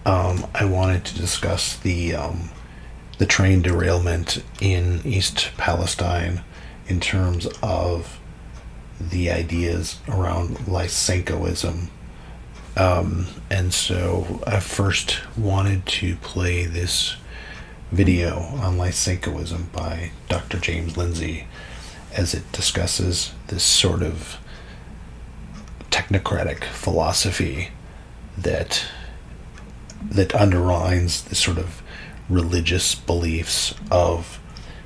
I wanted to discuss the train derailment in East Palestine in terms of the ideas around Lysenkoism. And so I first wanted to play this video on Lysenkoism by Dr. James Lindsey as it discusses this sort of technocratic philosophy that underlines the sort of religious beliefs of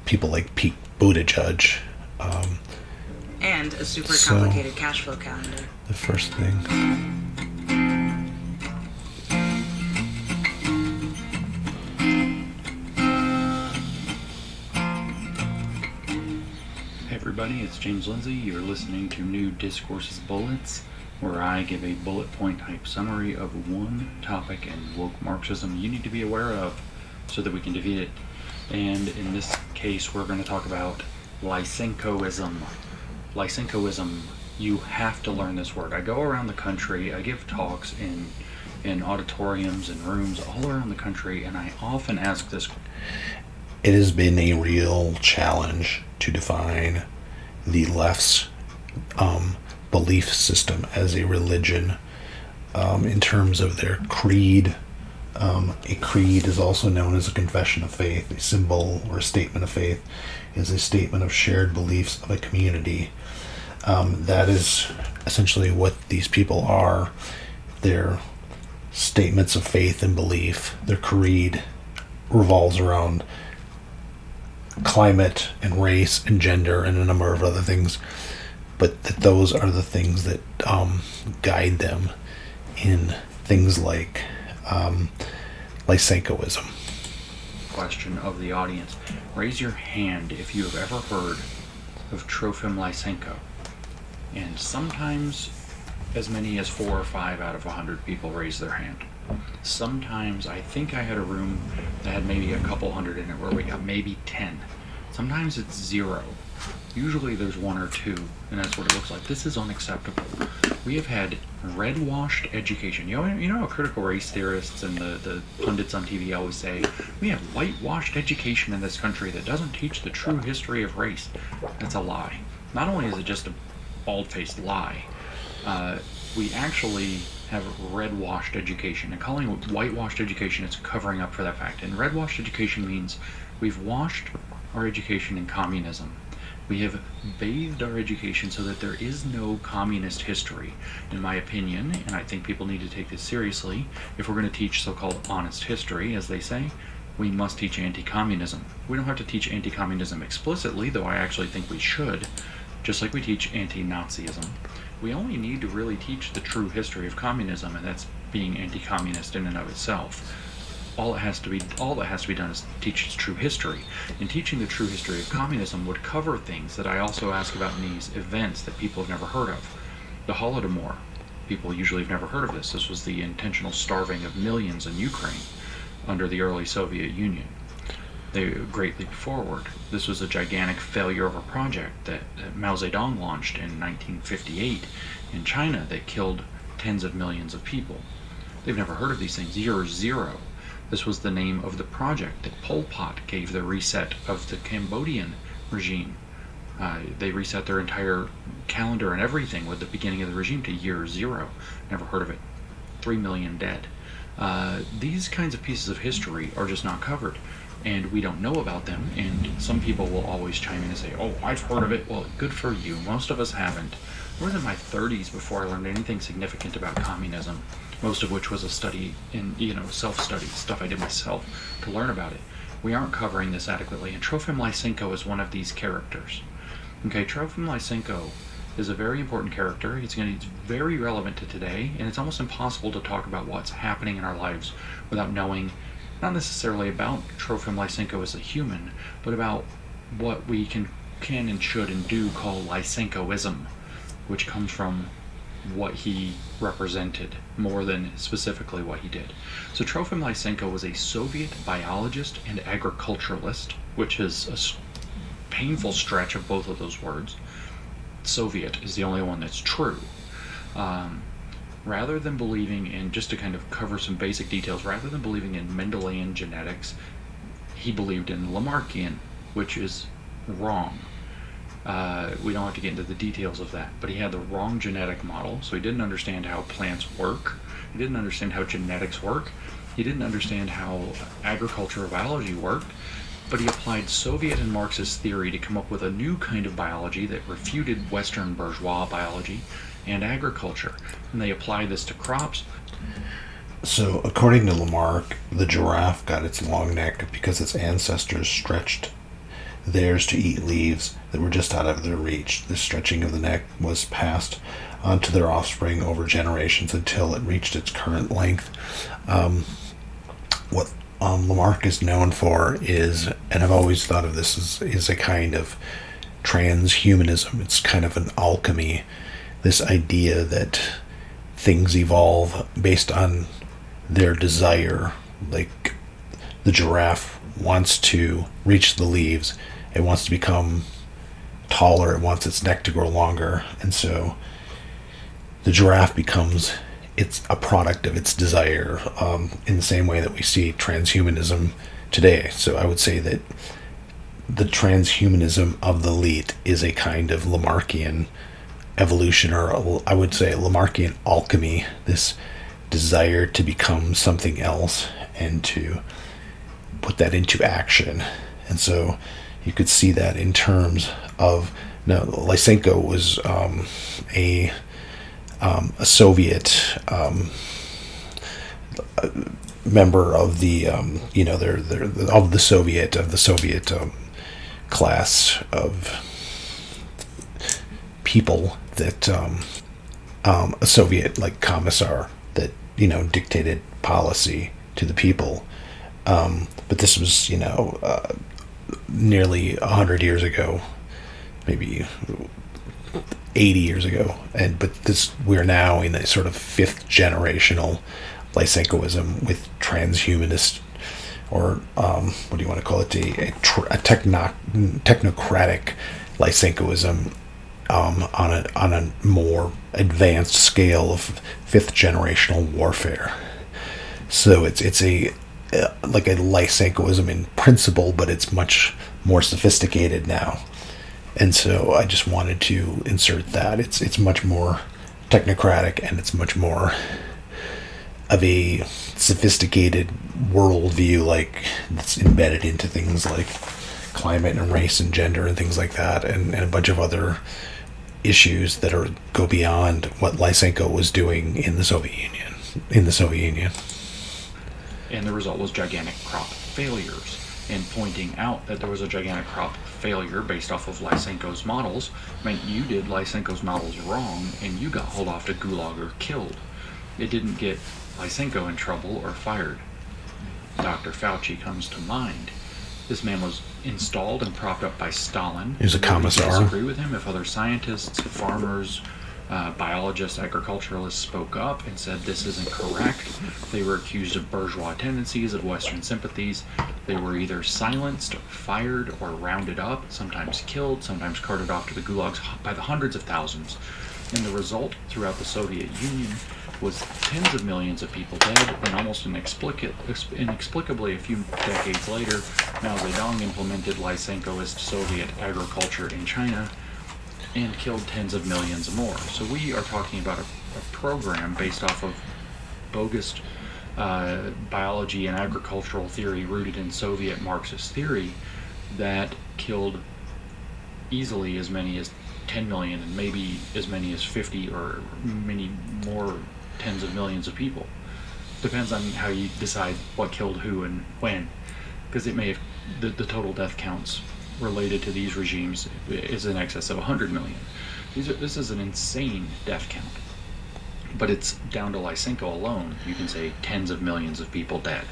people like Pete Buttigieg. And a super complicated cash flow calendar. The first thing. Hey everybody, it's James Lindsey. You're listening to New Discourses Bullets, where I give a bullet point type summary of one topic in woke Marxism you need to be aware of so that we can defeat it. And in this case, we're going to talk about Lysenkoism. Lysenkoism, you have to learn this word. I go around the country, I give talks in auditoriums and rooms all around the country, and I often ask this. It has been a real challenge to define the left's belief system as a religion in terms of their creed. A creed is also known as a confession of faith. A symbol or a statement of faith is a statement of shared beliefs of a community. That is essentially what these people are. Their statements of faith and belief, their creed revolves around climate and race and gender and a number of other things, but that those are the things that guide them in things like Lysenkoism. Question of the audience. Raise your hand if you have ever heard of Trofim Lysenko. And sometimes as many as 4 or 5 out of 100 people raise their hand. Sometimes I think I had a room that had maybe a couple hundred in it where we got maybe 10. Sometimes it's 0. Usually there's 1 or 2, and that's what it looks like. This is unacceptable. We have had red-washed education. You know, critical race theorists and the pundits on TV always say, we have whitewashed education in this country that doesn't teach the true history of race. That's a lie. Not only is it just a bald-faced lie, we actually have red-washed education. And calling it whitewashed education, it's covering up for that fact. And red-washed education means we've washed our education in communism. We have bathed our education so that there is no communist history, in my opinion, and I think people need to take this seriously. If we're going to teach so-called honest history, as they say, we must teach anti-communism. We don't have to teach anti-communism explicitly, though I actually think we should, just like we teach anti-Nazism. We only need to really teach the true history of communism, and that's being anti-communist in and of itself. All that has to be done is teach its true history. And teaching the true history of communism would cover things that I also ask about in these events that people have never heard of. The Holodomor. People usually have never heard of this. This was the intentional starving of millions in Ukraine under the early Soviet Union. They Great Leap Forward. This was a gigantic failure of a project that Mao Zedong launched in 1958 in China that killed tens of millions of people. They've never heard of these things. Year 0. This was the name of the project that Pol Pot gave the reset of the Cambodian regime. They reset their entire calendar and everything with the beginning of the regime to year 0. Never heard of it. 3 million dead. These kinds of pieces of history are just not covered, and we don't know about them, and some people will always chime in and say, oh, I've heard of it. Well, good for you. Most of us haven't. I was in my 30s before I learned anything significant about communism, most of which was a study in, self-study, stuff I did myself to learn about it. We aren't covering this adequately, and Trofim Lysenko is one of these characters. Okay, Trofim Lysenko is a very important character. It's very relevant to today, and it's almost impossible to talk about what's happening in our lives without knowing, not necessarily about Trofim Lysenko as a human, but about what we can and should and do call Lysenkoism, which comes from what he represented more than specifically what he did. So Trofim Lysenko was a Soviet biologist and agriculturalist, which is a painful stretch of both of those words. Soviet is the only one that's true. rather than believing in, just to kind of cover some basic details, rather than believing in Mendelian genetics, he believed in Lamarckian, which is wrong. We don't have to get into the details of that, but he had the wrong genetic model, so he didn't understand how plants work. He didn't understand how genetics work. He didn't understand how agriculture or biology worked, but he applied Soviet and Marxist theory to come up with a new kind of biology that refuted Western bourgeois biology and agriculture. And they applied this to crops. So, according to Lamarck, the giraffe got its long neck because its ancestors stretched theirs to eat leaves that were just out of their reach. This stretching of the neck was passed on to their offspring over generations until it reached its current length. What Lamarck is known for is, and I've always thought of this as a kind of transhumanism. It's kind of an alchemy, this idea that things evolve based on their desire. Like the giraffe wants to reach the leaves, it wants to become taller, it wants its neck to grow longer, and so the giraffe becomes a product of its desire, in the same way that we see transhumanism today. So I would say that the transhumanism of the elite is a kind of Lamarckian evolution, or I would say Lamarckian alchemy, this desire to become something else and to put that into action. And so you could see that in terms of, now Lysenko was a Soviet member of the they're of the Soviet class of people that a Soviet like commissar that dictated policy to the people. But this was nearly 100 years ago, maybe 80 years ago, but we're now in a sort of fifth generational Lysenkoism with transhumanist, or what do you want to call it, a technocratic Lysenkoism, on a more advanced scale of fifth generational warfare. So it's a like a Lysenkoism in principle, but it's much more sophisticated now. And so I just wanted to insert that. It's much more technocratic, and it's much more of a sophisticated worldview, like that's embedded into things like climate and race and gender and things like that, and a bunch of other issues that go beyond what Lysenko was doing in the Soviet Union. And the result was gigantic crop failures. And pointing out that there was a gigantic crop failure based off of Lysenko's models meant you did Lysenko's models wrong, and you got hauled off to Gulag or killed. It didn't get Lysenko in trouble or fired. Dr. Fauci comes to mind. This man was installed and propped up by Stalin. He was a commissar. I disagree with him. If other scientists, farmers, biologists, agriculturalists spoke up and said this isn't correct, they were accused of bourgeois tendencies, of Western sympathies. They were either silenced, or fired, or rounded up, sometimes killed, sometimes carted off to the gulags by the hundreds of thousands. And the result throughout the Soviet Union was tens of millions of people dead, and almost inexplicably a few decades later, Mao Zedong implemented Lysenkoist Soviet agriculture in China and killed tens of millions more. So we are talking about a program based off of bogus biology and agricultural theory rooted in Soviet Marxist theory that killed easily as many as 10 million and maybe as many as 50 or many more tens of millions of people. Depends on how you decide what killed who and when, because it may have the total death counts related to these regimes is in excess of 100 million. This is an insane death count, but it's down to Lysenko alone. You can say tens of millions of people dead.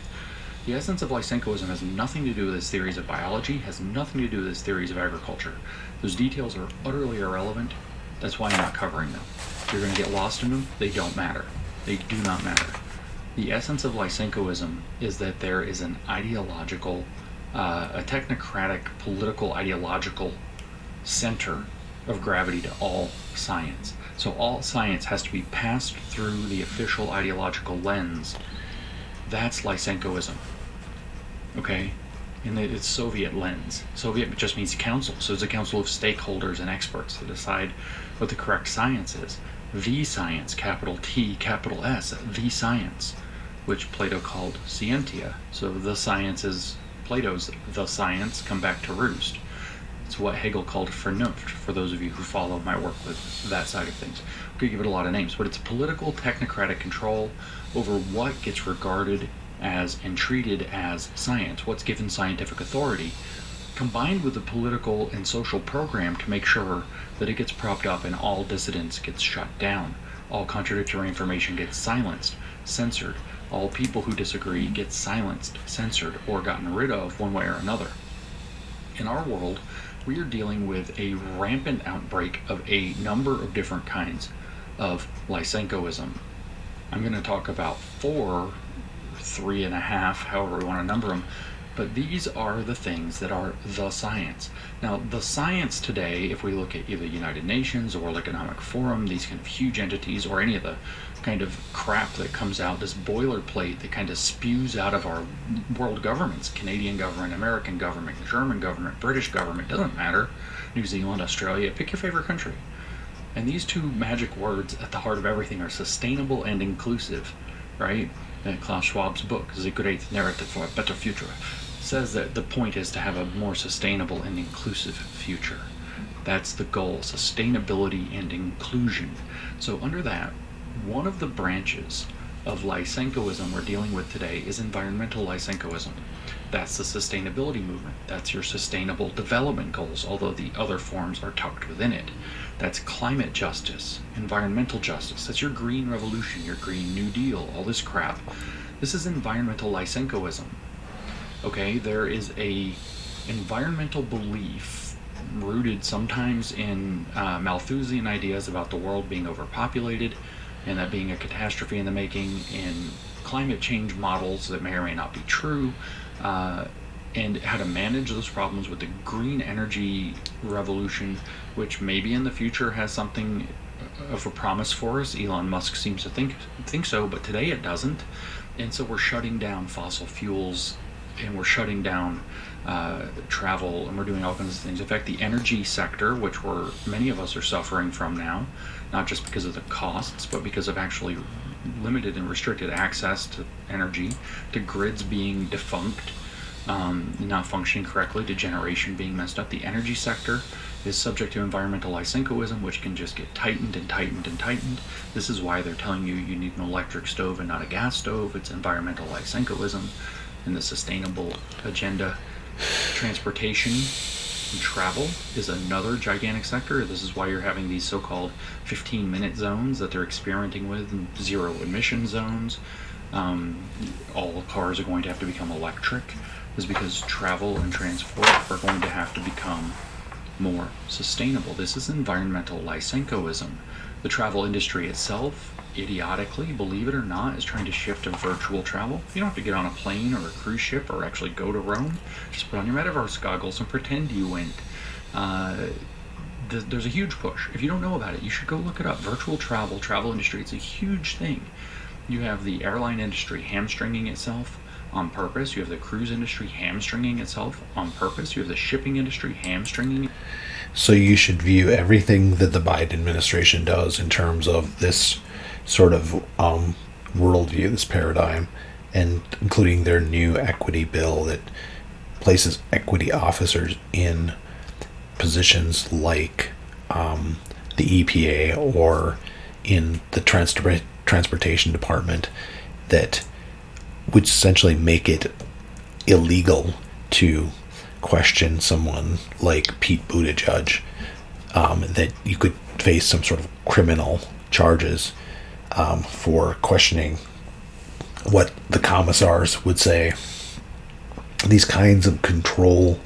The essence of Lysenkoism has nothing to do with his theories of biology, has nothing to do with his theories of agriculture. Those details are utterly irrelevant. That's why I'm not covering them. You're going to get lost in them. They don't matter. They do not matter. The essence of Lysenkoism is that there is an ideological, a technocratic, political, ideological center of gravity to all science. So all science has to be passed through the official ideological lens. That's Lysenkoism. Okay? And it's Soviet lens. Soviet just means council. So it's a council of stakeholders and experts to decide what the correct science is. The science, capital T, capital S, the science, which Plato called scientia. So the science is Plato's the science, come back to roost. It's what Hegel called Vernunft, for those of you who follow my work with that side of things. We could give it a lot of names, but it's political technocratic control over what gets regarded as and treated as science, what's given scientific authority, combined with a political and social program to make sure that it gets propped up and all dissidents gets shut down, all contradictory information gets silenced, censored, all people who disagree get silenced, censored, or gotten rid of one way or another. In our world, we are dealing with a rampant outbreak of a number of different kinds of Lysenkoism. I'm going to talk about 4, 3.5, however we want to number them, but these are the things that are the science. Now, the science today, if we look at either United Nations or World Economic Forum, these kind of huge entities, or any of the kind of crap that comes out, this boilerplate that kind of spews out of our world governments, Canadian government, American government, German government, British government, doesn't matter, New Zealand, Australia, pick your favorite country. And these two magic words at the heart of everything are sustainable and inclusive, right? Klaus Schwab's book, The Great Narrative for a Better Future, says that the point is to have a more sustainable and inclusive future. That's the goal, sustainability and inclusion. So under that, one of the branches of Lysenkoism we're dealing with today is environmental Lysenkoism. That's the sustainability movement. That's your sustainable development goals, although the other forms are tucked within it. That's climate justice, environmental justice. That's your green revolution, your Green New Deal, all this crap. This is environmental Lysenkoism. Okay, there is a environmental belief rooted sometimes in Malthusian ideas about the world being overpopulated and that being a catastrophe in the making, in climate change models that may or may not be true, and how to manage those problems with the green energy revolution, which maybe in the future has something of a promise for us. Elon Musk seems to think so, but today it doesn't. And so we're shutting down fossil fuels, and we're shutting down travel, and we're doing all kinds of things. In fact, the energy sector, which many of us are suffering from now, not just because of the costs, but because of actually limited and restricted access to energy, to grids being defunct, not functioning correctly, to generation being messed up. The energy sector is subject to environmental Lysenkoism, which can just get tightened and tightened and tightened. This is why they're telling you need an electric stove and not a gas stove. It's environmental Lysenkoism and the sustainable agenda. Transportation and travel is another gigantic sector. This is why you're having these so-called 15-minute zones that they're experimenting with, and zero emission zones. All cars are going to have to become electric, is because travel and transport are going to have to become more sustainable. This is environmental Lysenkoism. The travel industry itself, idiotically, believe it or not, is trying to shift to virtual travel. You don't have to get on a plane or a cruise ship or actually go to Rome. Just put on your metaverse goggles and pretend you went. There's a huge push. If you don't know about it, you should go look it up. Virtual travel industry, it's a huge thing. You have the airline industry hamstringing itself on purpose. You have the cruise industry hamstringing itself on purpose. You have the shipping industry hamstringing. So you should view everything that the Biden administration does in terms of this sort of worldview, this paradigm, and including their new equity bill that places equity officers in positions like the EPA or in the transportation department, that would essentially make it illegal to question someone like Pete Buttigieg, that you could face some sort of criminal charges for questioning what the commissars would say. These kinds of control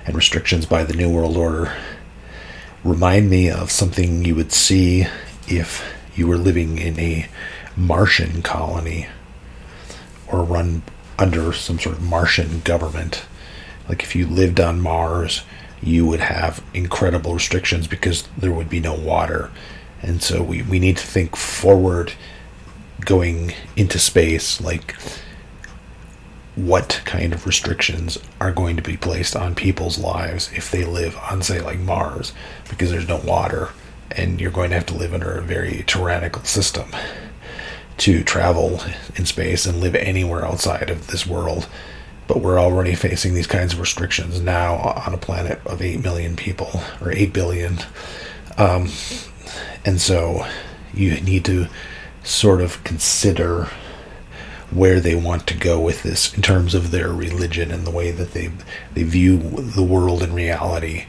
and restrictions by the New World Order remind me of something you would see if you were living in a Martian colony or run under some sort of Martian government. Like if you lived on Mars, you would have incredible restrictions because there would be no water, And so we need to think forward going into space, like what kind of restrictions are going to be placed on people's lives if they live on, say, like Mars, because there's no water and you're going to have to live under a very tyrannical system to travel in space and live anywhere outside of this world. But we're already facing these kinds of restrictions now on a planet of 8 million people, or 8 billion. And so you need to sort of consider where they want to go with this in terms of their religion and the way that they view the world and reality.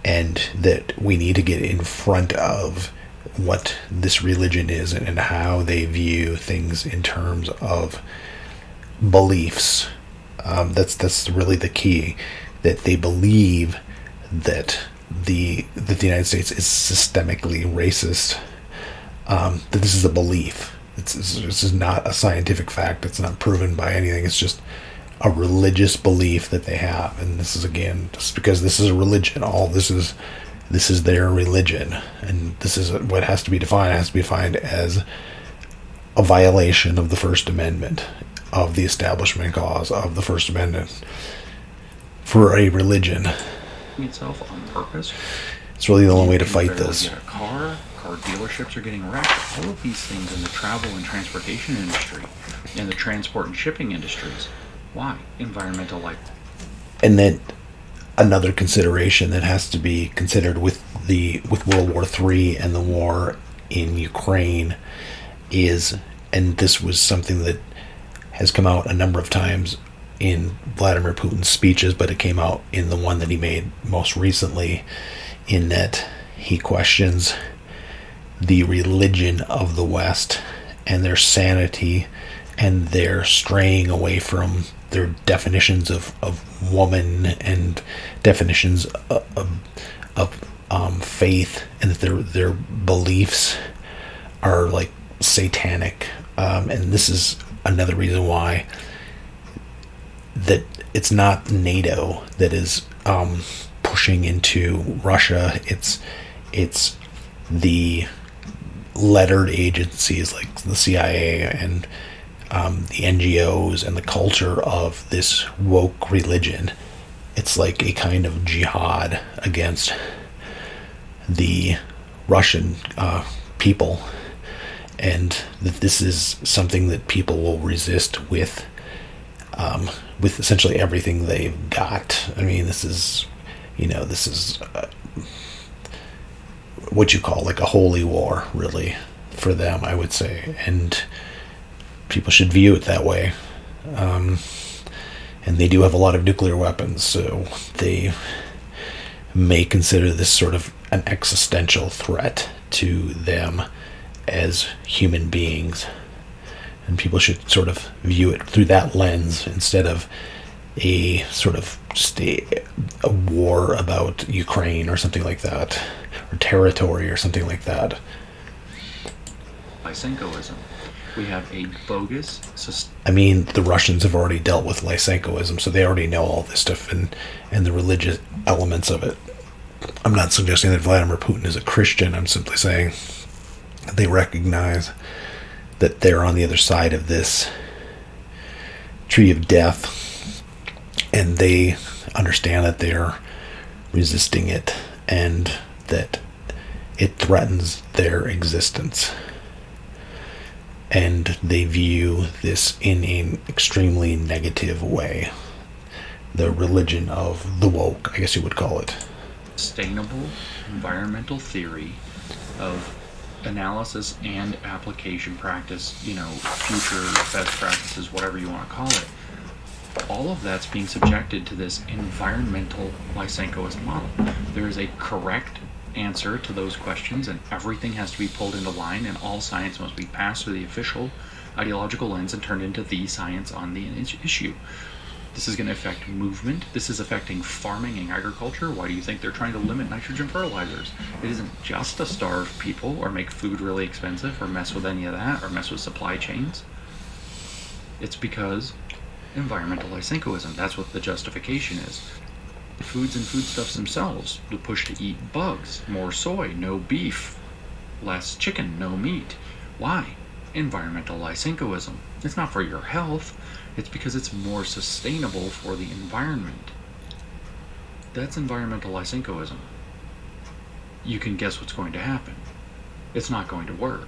And that we need to get in front of what this religion is and how they view things in terms of beliefs. That's really the key, that they believe that the United States is systemically racist. That this is a belief. This is not a scientific fact. It's not proven by anything. It's just a religious belief that they have. And this is, again, just because this is a religion, this is their religion, and this is what has to be defined. It has to be defined as a violation of the First Amendment, of the Establishment Clause of the First Amendment for a religion. Itself on purpose. It's really the only way to fight this. Get a car dealerships are getting wrecked. All of these things in the travel and transportation industry, in the transport and shipping industries. Why? Environmental life. And then another consideration that has to be considered with World War III and the war in Ukraine is, and this was something that has come out a number of times in Vladimir Putin's speeches, but it came out in the one that he made most recently, in that he questions the religion of the West and their sanity and their straying away from their definitions of woman and definitions of faith, and that their beliefs are like satanic. And this is another reason why that it's not NATO that is pushing into Russia. It's the lettered agencies like the CIA and the NGOs and the culture of this woke religion. It's like a kind of jihad against the Russian people, and that this is something that people will resist with essentially everything they've got. I mean, this is what you call like a holy war, really, for them, I would say, and people should view it that way. And they do have a lot of nuclear weapons, so they may consider this sort of an existential threat to them as human beings. And people should sort of view it through that lens instead of a sort of just a war about Ukraine or something like that, or territory or something like that. Lysenkoism. We have a bogus I mean, the Russians have already dealt with Lysenkoism, so they already know all this stuff and the religious elements of it. I'm not suggesting that Vladimir Putin is a Christian. I'm simply saying they recognize that they're on the other side of this tree of death, and they understand that they're resisting it and that it threatens their existence. And they view this in an extremely negative way. The religion of the woke, I guess you would call it. Sustainable environmental theory of analysis and application practice, future best practices, whatever you want to call it. All of that's being subjected to this environmental Lysenkoist model. There is a correct answer to those questions, and everything has to be pulled into line, and all science must be passed through the official ideological lens and turned into the science on the issue. This is going to affect movement. This is affecting farming and agriculture. Why do you think they're trying to limit nitrogen fertilizers? It isn't just to starve people or make food really expensive or mess with any of that or mess with supply chains. It's because environmental Lysenkoism. That's what the justification is. foods and foodstuffs themselves. The push to eat bugs, more soy, no beef, less chicken, no meat. Why? Environmental Lysenkoism. It's not for your health. It's because it's more sustainable for the environment. That's environmental Lysenkoism. You can guess what's going to happen. It's not going to work.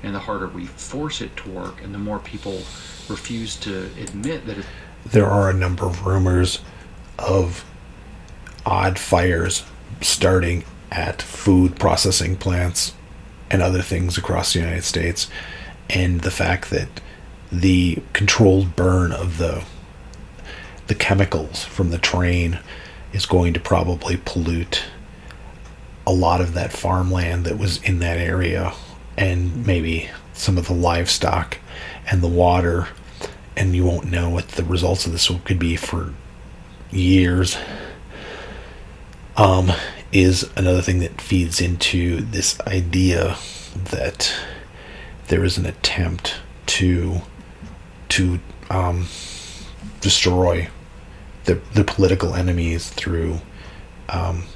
And the harder we force it to work, and the more people refuse to admit that there are a number of rumors of odd fires starting at food processing plants and other things across the United States, and the fact that the controlled burn of the chemicals from the train is going to probably pollute a lot of that farmland that was in that area, and maybe some of the livestock and the water, and you won't know what the results of this could be for years. Is another thing that feeds into this idea that there is an attempt to destroy the political enemies through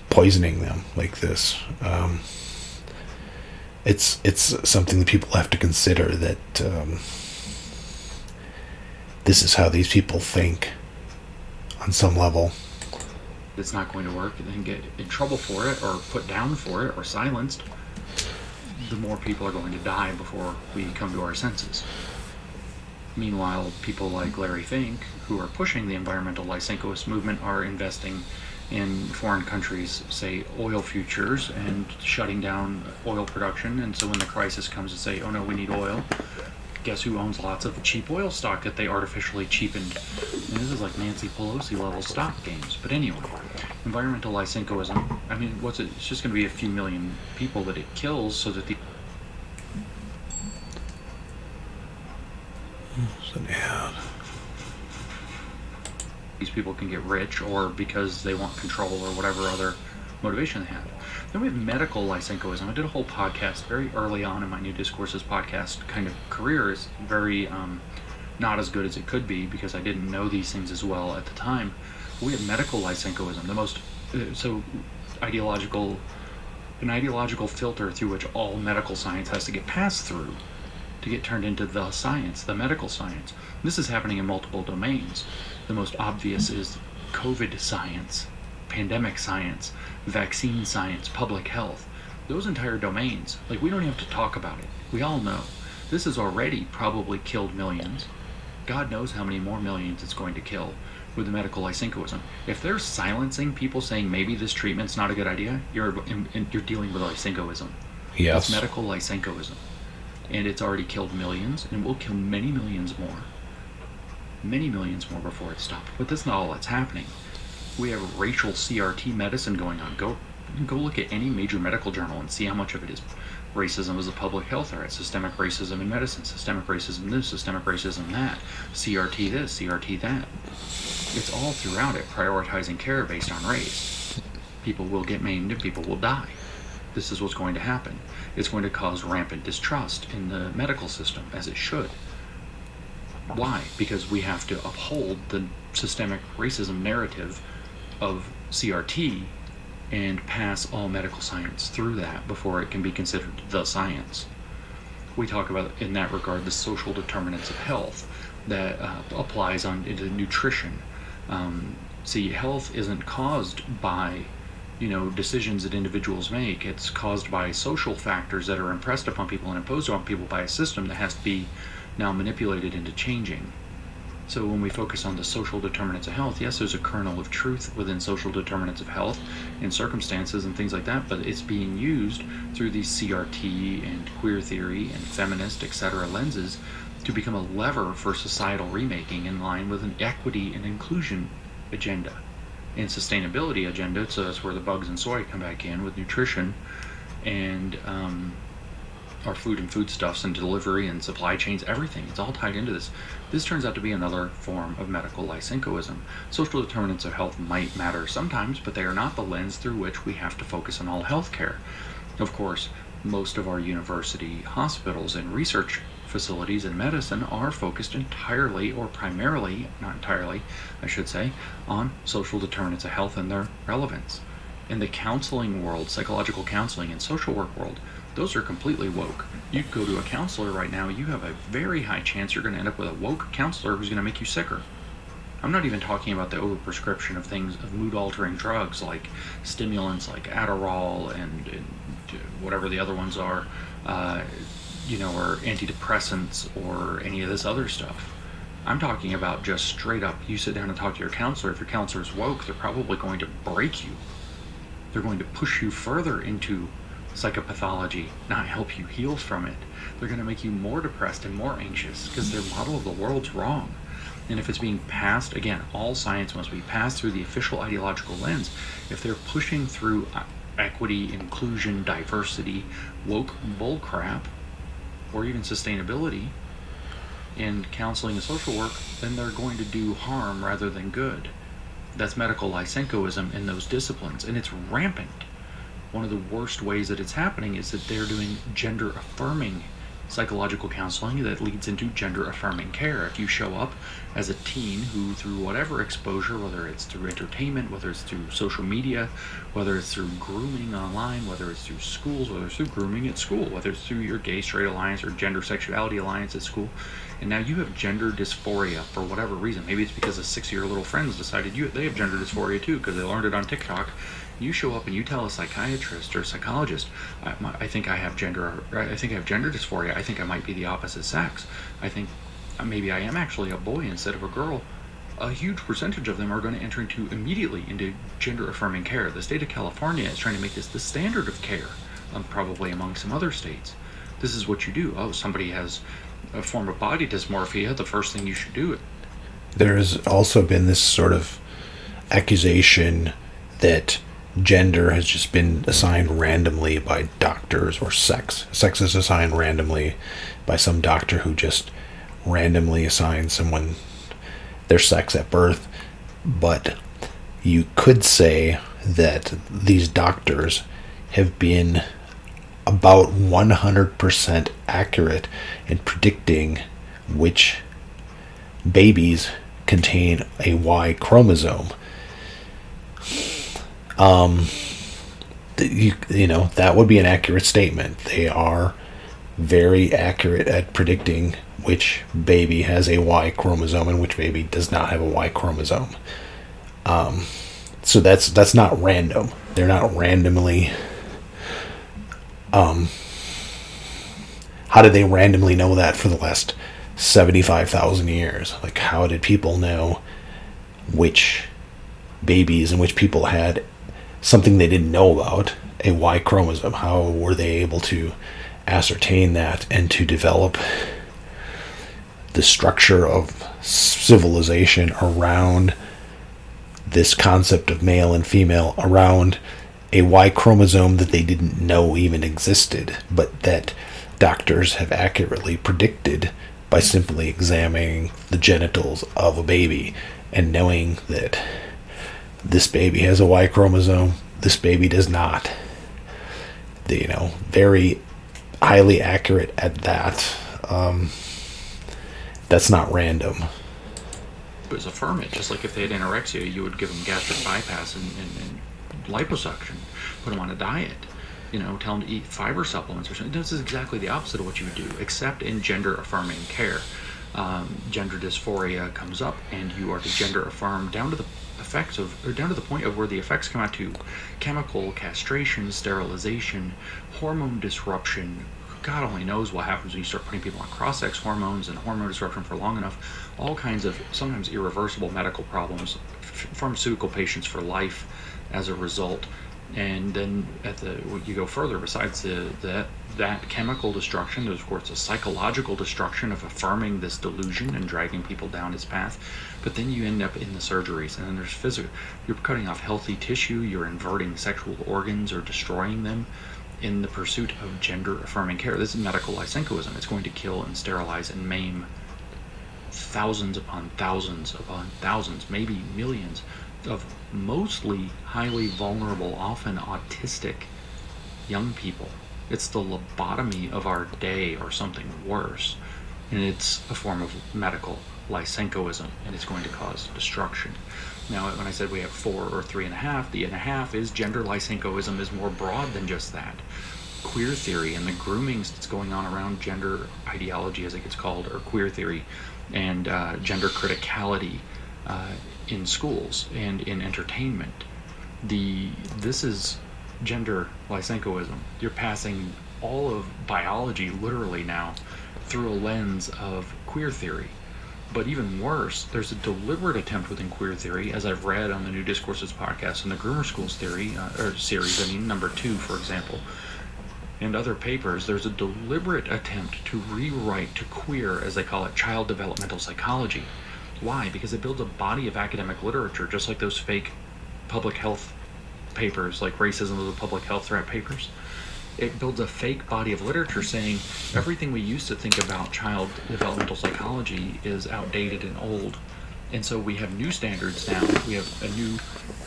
poisoning them like this. It's something that people have to consider, that this is how these people think on some level. it's not going to work and then get in trouble for it or put down for it or silenced, the more people are going to die before we come to our senses. Meanwhile, people like Larry Fink, who are pushing the environmental Lysenkoist movement, are investing in foreign countries, say, oil futures and shutting down oil production. And so when the crisis comes and say, oh no, we need oil, guess who owns lots of cheap oil stock that they artificially cheapened? And this is like Nancy Pelosi level stock games. But anyway, environmental Lysenkoism, I mean, what's it? It's just going to be a few million people that it kills so that the... these people can get rich, or because they want control or whatever other motivation they have. Then we have medical Lysenkoism. I did a whole podcast very early on in my New Discourses podcast kind of career. Is very not as good as it could be because I didn't know these things as well at the time. But we have medical Lysenkoism, the most an ideological filter through which all medical science has to get passed through to get turned into the science, the medical science. This is happening in multiple domains. The most obvious is COVID science, pandemic science, vaccine science, public health. Those entire domains, like, we don't have to talk about it. We all know. This has already probably killed millions. God knows how many more millions it's going to kill with the medical Lysenkoism. If they're silencing people saying maybe this treatment's not a good idea, you're dealing with Lysenkoism. Yes. It's medical Lysenkoism. And it's already killed millions, and will kill many millions more. Many millions more before it stops. But that's not all that's happening. We have racial CRT medicine going on. Go look at any major medical journal and see how much of it is racism as a public health threat. Systemic racism in medicine, systemic racism this, systemic racism that, CRT this, CRT that. It's all throughout it, prioritizing care based on race. People will get maimed and people will die. This is what's going to happen. It's going to cause rampant distrust in the medical system, as it should. Why? Because we have to uphold the systemic racism narrative of CRT and pass all medical science through that before it can be considered the science. We talk about, in that regard, the social determinants of health that applies into nutrition. See, health isn't caused by decisions that individuals make. It's caused by social factors that are impressed upon people and imposed on people by a system that has to be now manipulated into changing. So when we focus on the social determinants of health, yes, there's a kernel of truth within social determinants of health and circumstances and things like that, but it's being used through these CRT and queer theory and feminist, etc. lenses to become a lever for societal remaking in line with an equity and inclusion agenda and sustainability agenda. So that's where the bugs and soy come back in with nutrition and our food and foodstuffs and delivery and supply chains, everything. It's all tied into this. This turns out to be another form of medical Lysenkoism. Social determinants of health might matter sometimes, but they are not the lens through which we have to focus on all healthcare. Of course, most of our university hospitals and research facilities in medicine are focused entirely, or primarily, not entirely, I should say, on social determinants of health and their relevance. In the counseling world, psychological counseling and social work world, those are completely woke. You go to a counselor right now, you have a very high chance you're going to end up with a woke counselor who's going to make you sicker. I'm not even talking about the overprescription of things, of mood-altering drugs like stimulants like Adderall and whatever the other ones are, or antidepressants or any of this other stuff. I'm talking about just straight up, you sit down and talk to your counselor. If your counselor's woke, they're probably going to break you. They're going to push you further into psychopathology, not help you heal from it. They're going to make you more depressed and more anxious because their model of the world's wrong. And if it's being passed, again, all science must be passed through the official ideological lens. If they're pushing through equity, inclusion, diversity, woke bullcrap, or even sustainability in counseling and social work, then they're going to do harm rather than good. That's medical Lysenkoism in those disciplines, and it's rampant. One of the worst ways that it's happening is that they're doing gender-affirming psychological counseling that leads into gender-affirming care. If you show up as a teen who, through whatever exposure, whether it's through entertainment, whether it's through social media, whether it's through grooming online, whether it's through schools, whether it's through grooming at school, whether it's through your gay-straight alliance or gender-sexuality alliance at school, and now you have gender dysphoria for whatever reason. Maybe it's because a 6-year little friends decided they have gender dysphoria too because they learned it on TikTok. You show up and you tell a psychiatrist or psychologist, I think I have gender dysphoria. I think I might be the opposite sex. I think maybe I am actually a boy instead of a girl. A huge percentage of them are going to enter immediately into gender-affirming care. The state of California is trying to make this the standard of care, probably among some other states. This is what you do. Oh, somebody has a form of body dysmorphia. The first thing you should do. There's also been this sort of accusation that gender has just been assigned randomly by doctors, or sex is assigned randomly by some doctor who just randomly assigns someone their sex at birth. But you could say that these doctors have been about 100% accurate in predicting which babies contain a Y chromosome. That would be an accurate statement. They are very accurate at predicting which baby has a Y chromosome and which baby does not have a Y chromosome. So that's not random. They're not randomly. How did they randomly know that for the last 75,000 years? Like, how did people know which babies and which people had something they didn't know about, a Y chromosome? How were they able to ascertain that and to develop the structure of civilization around this concept of male and female, around a Y chromosome that they didn't know even existed, but that doctors have accurately predicted by simply examining the genitals of a baby and knowing that this baby has a Y chromosome, this baby does not. Very highly accurate at that. That's not random. It was affirm it. Just like if they had anorexia, you would give them gastric bypass and liposuction, put them on a diet, tell them to eat fiber supplements or something. This is exactly the opposite of what you would do, except in gender affirming care. Gender dysphoria comes up, and you are to gender affirm down to the point of where the effects come out to chemical castration, sterilization, hormone disruption. God only knows what happens when you start putting people on cross-sex hormones and hormone disruption for long enough. All kinds of sometimes irreversible medical problems, pharmaceutical patients for life as a result. And then you go further, besides that chemical destruction, there's of course a psychological destruction of affirming this delusion and dragging people down its path. But then you end up in the surgeries, and then there's physical. You're cutting off healthy tissue, you're inverting sexual organs or destroying them in the pursuit of gender affirming care. This is medical Lysenkoism. It's going to kill and sterilize and maim thousands upon thousands, maybe millions of mostly highly vulnerable, often autistic young people. It's the lobotomy of our day, or something worse. and it's a form of medical Lysenkoism, and it's going to cause destruction. Now, when I said we have 4 or 3.5, the 1.5 is gender Lysenkoism is more broad than just that. Queer theory and the grooming that's going on around gender ideology, as it gets called, or queer theory, and gender criticality in schools and in entertainment. This is gender Lysenkoism. You're passing all of biology literally now through a lens of queer theory. But even worse, there's a deliberate attempt within queer theory, as I've read on the New Discourses podcast and the Groomer Schools theory, or series, number 2, for example, and other papers, there's a deliberate attempt to rewrite to queer, as they call it, child developmental psychology. Why? Because it builds a body of academic literature, just like those fake public health papers, like racism is a public health threat papers. It builds a fake body of literature saying everything we used to think about child developmental psychology is outdated and old. And so we have new standards now. We have a new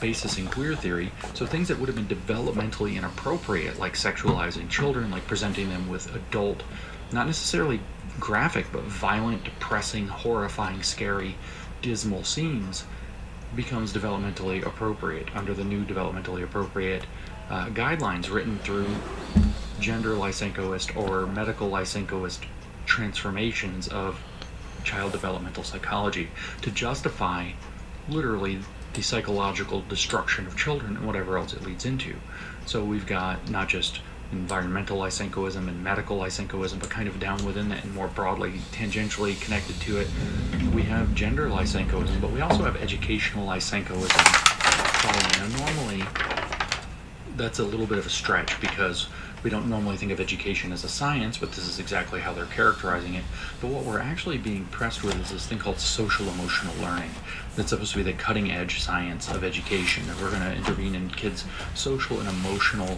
basis in queer theory. So things that would have been developmentally inappropriate, like sexualizing children, like presenting them with adult, not necessarily graphic, but violent, depressing, horrifying, scary, dismal scenes, becomes developmentally appropriate under the new developmentally appropriate guidelines written through gender Lysenkoist or medical Lysenkoist transformations of child developmental psychology to justify literally the psychological destruction of children and whatever else it leads into. So we've got not just environmental Lysenkoism and medical Lysenkoism, but kind of down within that and more broadly, tangentially connected to it, we have gender Lysenkoism, but we also have educational Lysenkoism. Now, normally, that's a little bit of a stretch because we don't normally think of education as a science, but this is exactly how they're characterizing it. But what we're actually being pressed with is this thing called social emotional learning. That's supposed to be the cutting edge science of education. And we're going to intervene in kids' social and emotional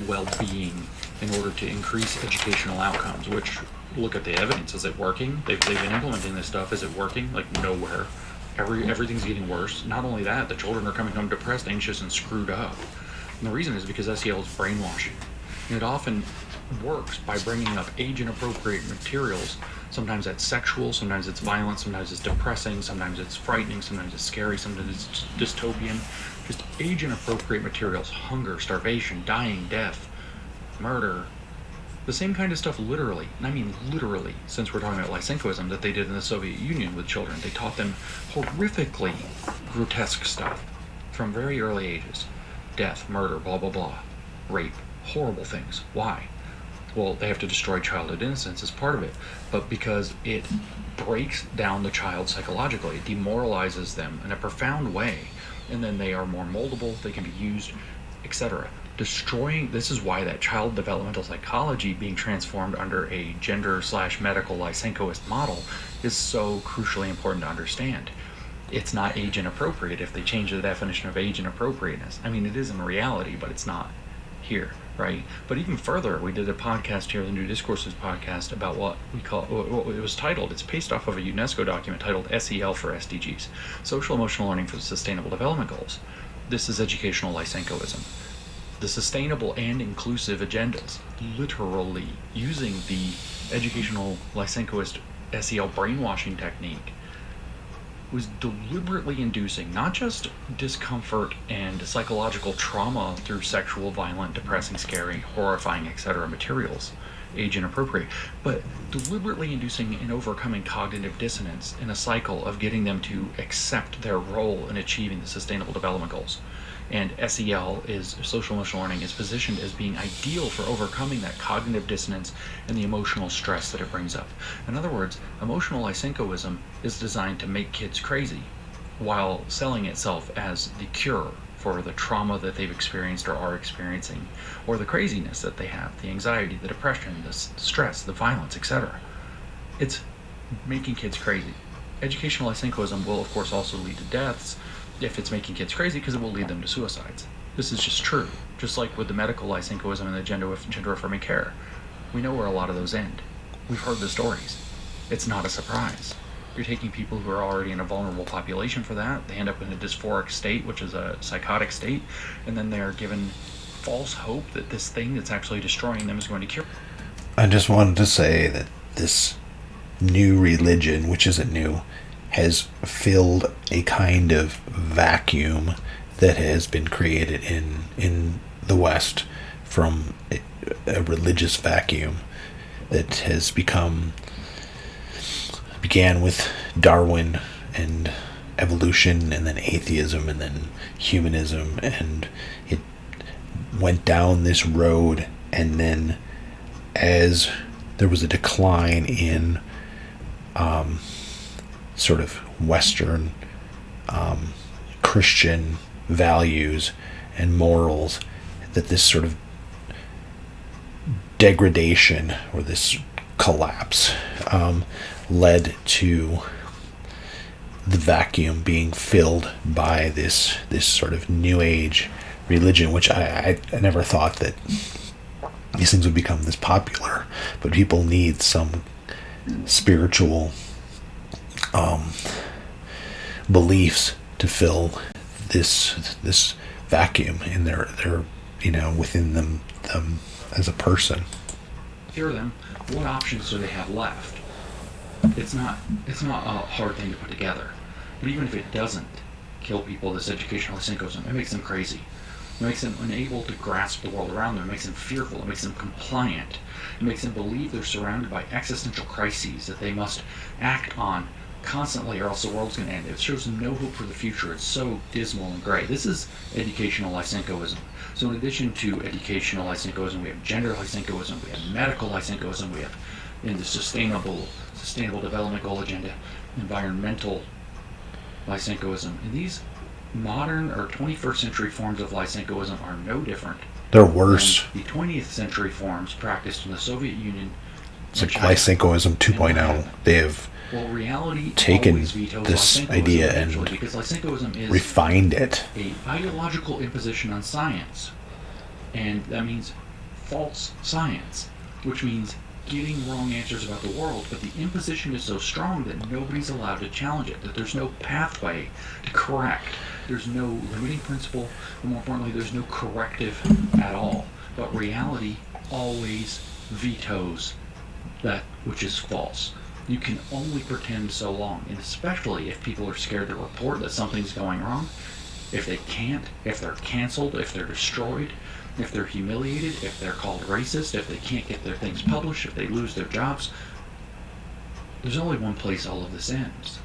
well-being in order to increase educational outcomes, which, look at the evidence. Is it working? They've been implementing this stuff. Is it working? Like, nowhere. Everything's getting worse. Not only that, the children are coming home depressed, anxious, and screwed up. And the reason is because SEL is brainwashing. And it often works by bringing up age-inappropriate materials. Sometimes that's sexual, sometimes it's violent, sometimes it's depressing, sometimes it's frightening, sometimes it's scary, sometimes it's dystopian. Just age-inappropriate materials, hunger, starvation, dying, death, murder. The same kind of stuff literally, and I mean literally, since we're talking about Lysenkoism, that they did in the Soviet Union with children. They taught them horrifically grotesque stuff from very early ages. Death, murder, blah, blah, blah. Rape, horrible things. Why? Well, they have to destroy childhood innocence as part of it, but because it breaks down the child psychologically, it demoralizes them in a profound way, and then they are more moldable, they can be used, etc. This is why that child developmental psychology being transformed under a gender/medical Lysenkoist model is so crucially important to understand. It's not age inappropriate if they change the definition of age inappropriateness. I mean, it is in reality, but it's not here, right? But even further, we did a podcast here, the New Discourses podcast, about what it was titled, it's based off of a UNESCO document titled SEL for SDGs, Social Emotional Learning for the Sustainable Development Goals. This is educational Lysenkoism. The sustainable and inclusive agendas, literally using the educational Lysenkoist SEL brainwashing technique, was deliberately inducing not just discomfort and psychological trauma through sexual, violent, depressing, scary, horrifying, etc. materials, age inappropriate, but deliberately inducing and overcoming cognitive dissonance in a cycle of getting them to accept their role in achieving the Sustainable Development Goals. And SEL, social emotional learning, is positioned as being ideal for overcoming that cognitive dissonance and the emotional stress that it brings up. In other words, emotional Lysenkoism is designed to make kids crazy while selling itself as the cure for the trauma that they've experienced or are experiencing, or the craziness that they have, the anxiety, the depression, the stress, the violence, etc. It's making kids crazy. Educational Lysenkoism will, of course, also lead to deaths if it's making kids crazy, because it will lead them to suicides. This is just true. Just like with the medical Lysenkoism and the gender-affirming care. We know where a lot of those end. We've heard the stories. It's not a surprise. You're taking people who are already in a vulnerable population for that. They end up in a dysphoric state, which is a psychotic state, and then they're given false hope that this thing that's actually destroying them is going to cure. I just wanted to say that this new religion, which isn't new, has filled a kind of vacuum that has been created in the West from a religious vacuum that has began with Darwin and evolution, and then atheism, and then humanism, and it went down this road. And then as there was a decline in sort of Western Christian values and morals, that this sort of degradation or this collapse led to the vacuum being filled by this sort of new age religion, which I never thought that these things would become this popular, but people need some spiritual beliefs to fill this vacuum in their within them as a person. Hear them. What options do they have left? It's not a hard thing to put together. But even if it doesn't kill people, this educational Lysenkoism, it makes them crazy. It makes them unable to grasp the world around them. It makes them fearful. It makes them compliant. It makes them believe they're surrounded by existential crises that they must act on constantly, or else the world's going to end. It shows them no hope for the future. It's so dismal and gray. This is educational Lysenkoism. So in addition to educational Lysenkoism, we have gender Lysenkoism, we have medical Lysenkoism, we have in the sustainable development goal agenda, environmental Lysenkoism. And these modern or 21st century forms of Lysenkoism are no different. They're worse. The 20th century forms practiced in the Soviet Union. It's like Lysenkoism 2.0. They have taken this idea and because Lysenkoism is refined it. A ideological imposition on science. And that means false science, which means getting wrong answers about the world, but the imposition is so strong that nobody's allowed to challenge it, that there's no pathway to correct. There's no limiting principle, and more importantly, there's no corrective at all. But reality always vetoes that which is false. You can only pretend so long, and especially if people are scared to report that something's going wrong, if they can't, if they're canceled, if they're destroyed, if they're humiliated, if they're called racist, if they can't get their things published, if they lose their jobs. There's only one place all of this ends.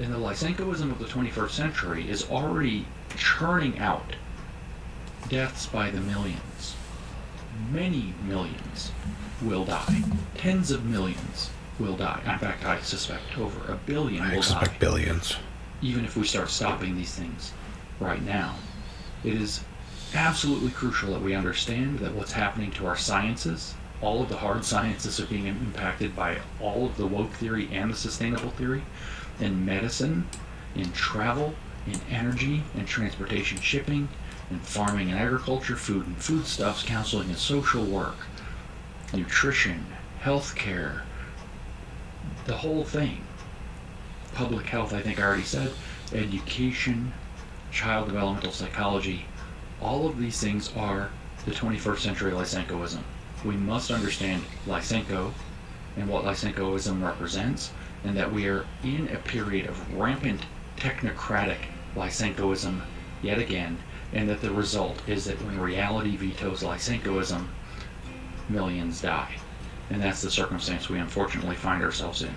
And the Lysenkoism of the 21st century is already churning out deaths by the millions. Many millions will die. Tens of millions will die. In fact, I suspect over 1 billion will die. I expect billions. Even if we start stopping these things right now. It is absolutely crucial that we understand that what's happening to our sciences, all of the hard sciences are being impacted by all of the woke theory and the sustainable theory, in medicine, in travel, in energy, in transportation shipping, in farming and agriculture, food and foodstuffs, counseling and social work, nutrition, healthcare, the whole thing. Public health, I think I already said, education, child developmental psychology, all of these things are the 21st century Lysenkoism. We must understand Lysenko and what Lysenkoism represents, and that we are in a period of rampant technocratic Lysenkoism yet again, and that the result is that when reality vetoes Lysenkoism, millions die. And that's the circumstance we unfortunately find ourselves in.